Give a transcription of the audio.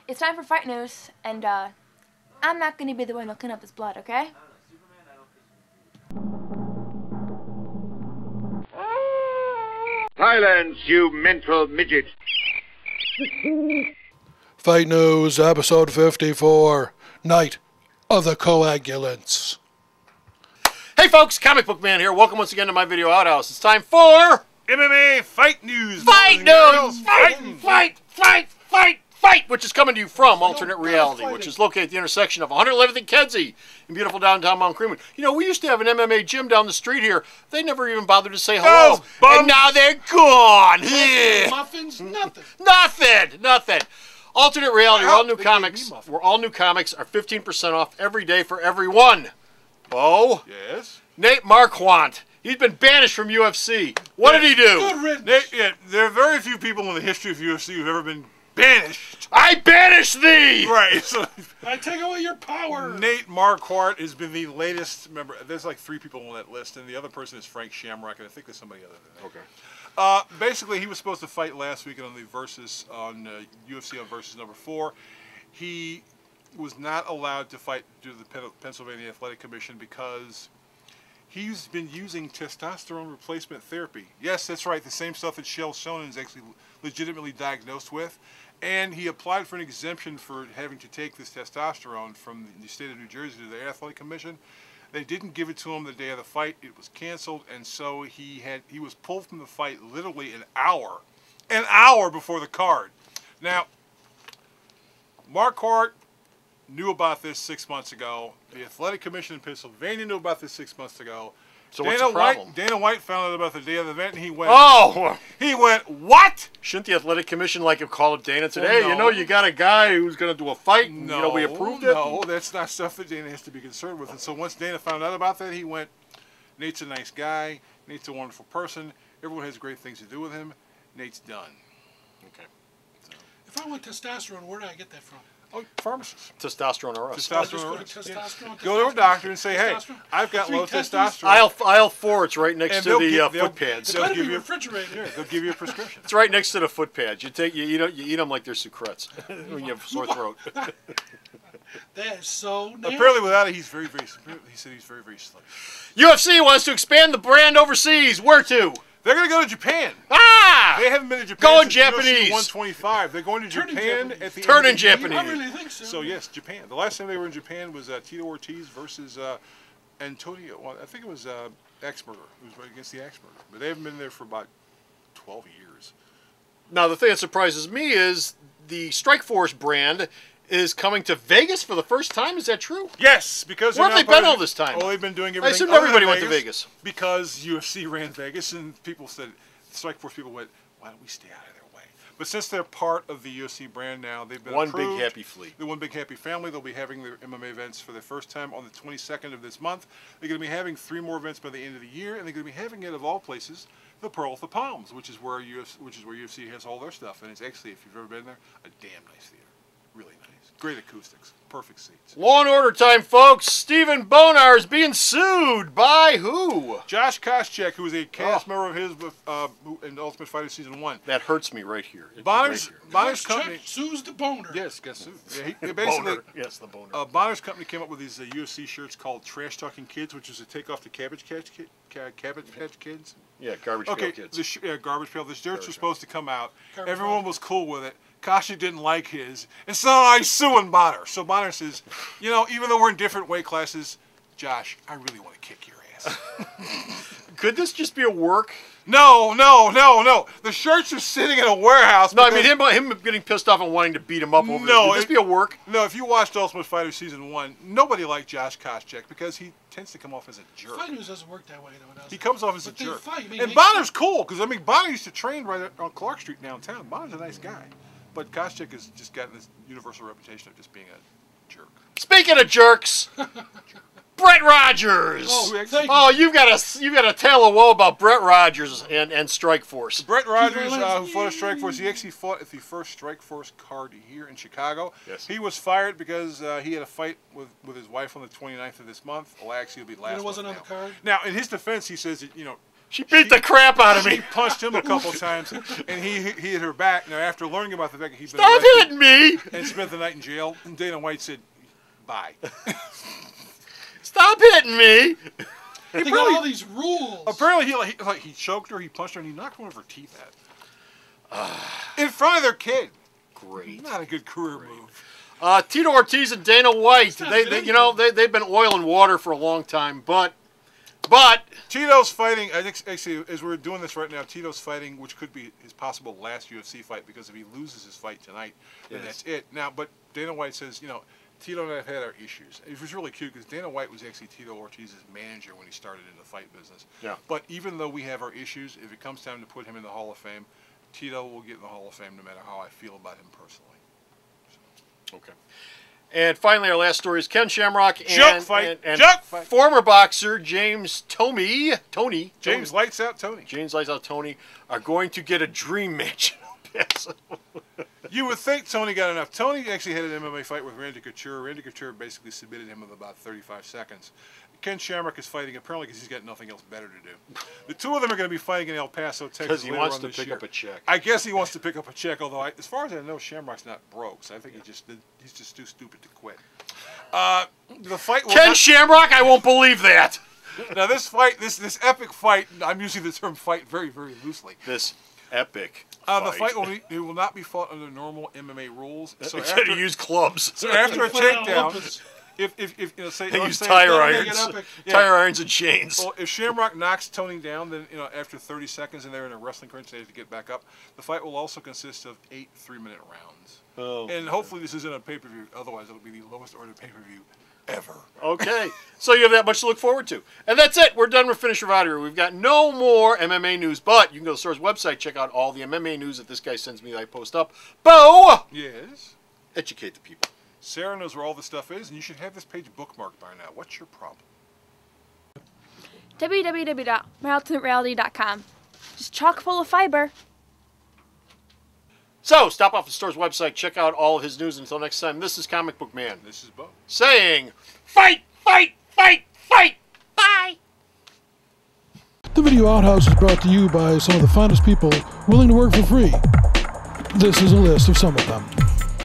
It's time for fight news, and I'm not going to be the one to clean up this blood, okay? Silence, you mental midget. Fight News, episode 54, Night of the Coagulants. Hey folks, Comic Book Man here. Welcome once again to my video Outhouse. It's time for MMA Fight News. Fight News! Fight! Which is coming to you from Alternate Reality, which is located at the intersection of 111th and Kedzie in beautiful downtown Mount Creamery. You know, we used to have an MMA gym down the street here. They never even bothered to say hello. And now they're gone. Muffins? Nothing. Nothing. Alternate Reality, we're all new comics. We're all new comics are 15% off every day for everyone. Bo? Yes? Nick Marquardt. He's been banished from UFC. What did he do? Good riddance. There are very few people in the history of UFC who've ever been banished. I banish thee! Right. So I take away your power. Nate Marquardt has been the latest member. There's like 3 people on that list, and the other person is Frank Shamrock, and I think there's somebody other than that. Okay. Basically, he was supposed to fight last weekend on the Versus on UFC on Versus number 4. He was not allowed to fight due to the Pennsylvania Athletic Commission because he's been using testosterone replacement therapy. Yes, that's right, the same stuff that Shell Shonen is actually legitimately diagnosed with. And he applied for an exemption for having to take this testosterone from the state of New Jersey to the Athletic Commission. They didn't give it to him the day of the fight. It was canceled, and so he was pulled from the fight literally an hour before the card. Now, Marquardt knew about this 6 months ago. The Athletic Commission in Pennsylvania knew about this 6 months ago. So what's the problem? Dana White found out about the day of the event, and he went, what? Shouldn't the Athletic Commission have called up Dana today? Well, no. You know, you got a guy who's going to do a fight, and, No, we approved it? No, that's not stuff that Dana has to be concerned with. And so once Dana found out about that, he went, Nate's a nice guy. Nate's a wonderful person. Everyone has great things to do with him. Nate's done. Okay. So. If I want testosterone, where do I get that from? Oh, pharmacists. Testosterone or us. Testosterone. Go to a doctor and say, hey, I've got low testosterone. Aisle 4, it's right next to the foot pads. It's got to be refrigerated. Here, they'll give you a prescription. It's right next to the foot pads. You eat them like they're sucrets when you have a sore throat. That is so nasty. Apparently without it, he said he's very, very slick. UFC wants to expand the brand overseas. Where to? They're going to go to Japan. Ah! They haven't been to Japan Going since Japanese. UFC 125. They're going to Japan at the Turning end of the year. Japanese. I really think so. So yes, Japan. The last time they were in Japan was Tito Ortiz versus Antonio. Well, I think it was Axberger. It was against the Axberger. But they haven't been there for about 12 years. Now, the thing that surprises me is the Strikeforce brand is coming to Vegas for the first time. Is that true? Yes, because where have they been all this time? Well, they've been doing everything. I assumed everybody went to Vegas because UFC ran Vegas, and people said, Strikeforce people went, "Why don't we stay out of their way?" But since they're part of the UFC brand now, they've been one approved. big happy fleet. The one big happy family. They'll be having their MMA events for the first time on the 22nd of this month. They're going to be having 3 more events by the end of the year, and they're going to be having it of all places, the Pearl with the Palms, which is where UFC has all their stuff, and it's actually, if you've ever been there, a damn nice theater. Really nice. Great acoustics. Perfect seats. Law and Order time, folks. Stephen Bonar is being sued by who? Josh Koscheck, who is a cast member of his in Ultimate Fighter Season 1. That hurts me right here. Bonner's company sues the boner. Yes, got sued. Yeah, basically, yes, the boner. Bonner's company came up with these UFC shirts called Trash Talking Kids, which is a takeoff to Cabbage Patch Kids. Yeah, Garbage Pail Kids. Garbage Pail. The shirts were supposed to come out. Everyone was cool with it. Koscheck didn't like his. And so I suing Bonner. So Bonner says, you know, even though we're in different weight classes, Josh, I really want to kick your ass. Could this just be a work? No. The shirts are sitting in a warehouse. No, I mean him getting pissed off and wanting to beat him up over this. Could this be a work? No, if you watched Ultimate Fighter Season 1, nobody liked Josh Koscheck because he tends to come off as a jerk. Fight News doesn't work that way, though. He comes off as a jerk. Fight, and Bonner's cool, because, I mean, Bonner used to train right on Clark Street downtown. Bonner's a nice guy. But Koscheck has just gotten this universal reputation of just being a jerk. Speaking of jerks, Brett Rogers. Oh, you've got a tale of woe about Brett Rogers and Strikeforce. Brett Rogers, who fought at Strikeforce, he actually fought at the first Strikeforce card here in Chicago. Yes. He was fired because he had a fight with his wife on the 29th of this month. Well, actually, it'll be last month. It wasn't on the card? Now, in his defense, he says that, you know, She beat the crap out of She me. punched him a couple times, and he hit her back. Now, after learning about the fact that he'd been Stop arrested hitting me. and spent the night in jail, Dana White said, bye. Stop hitting me. They got all these rules. Apparently, he choked her, he punched her, and he knocked one of her teeth out. In front of their kid. Great. Not a good career move. Tito Ortiz and Dana White, not they've been oil and water for a long time, but Tito's fighting, actually, as we're doing this right now, Tito's fighting, which could be his possible last UFC fight, because if he loses his fight tonight, then that's it. Now, but Dana White says, Tito and I have had our issues. It was really cute, because Dana White was actually Tito Ortiz's manager when he started in the fight business. Yeah. But even though we have our issues, if it comes time to put him in the Hall of Fame, Tito will get in the Hall of Fame no matter how I feel about him personally. okay. And finally, our last story is Ken Shamrock Joke fight. Joke fight. Former boxer James Tomey, James Lights Out Tony. James Lights Out Tony are going to get a dream match in El Paso. You would think Tony got enough. Tony actually had an MMA fight with Randy Couture. Randy Couture basically submitted him in about 35 seconds. Ken Shamrock is fighting apparently because he's got nothing else better to do. The two of them are going to be fighting in El Paso, Texas. Because he later wants on to this pick year. up a check. I guess he wants to pick up a check, although as far as I know, Shamrock's not broke, so I think he's just too stupid to quit. The fight will Ken Shamrock, I won't believe that. Now this fight, this epic fight, I'm using the term fight very, very loosely. This epic The fight will not be fought under normal MMA rules. So Instead of use clubs. So after a takedown, say use say- tire say- irons, tire irons and chains. Well, if Shamrock knocks Tony down, then after 30 seconds and they're in a wrestling clinch, they have to get back up. The fight will also consist of 8 3-minute rounds. Oh, and hopefully this isn't a pay-per-view. Otherwise, it'll be the lowest order pay-per-view ever. Okay, so you have that much to look forward to. And that's it. We're done with Finish Revider. We've got no more MMA news, but you can go to the store's website, check out all the MMA news that this guy sends me that I post up. Bo! Yes? Educate the people. Sarah knows where all this stuff is, and you should have this page bookmarked by now. What's your problem? www.myalternatereality.com. Just chock full of fiber. So, stop off the store's website, check out all of his news. Until next time, this is Comic Book Man. This is Bo. Saying, fight, fight, fight, fight! Bye! The Video Outhouse is brought to you by some of the finest people willing to work for free. This is a list of some of them.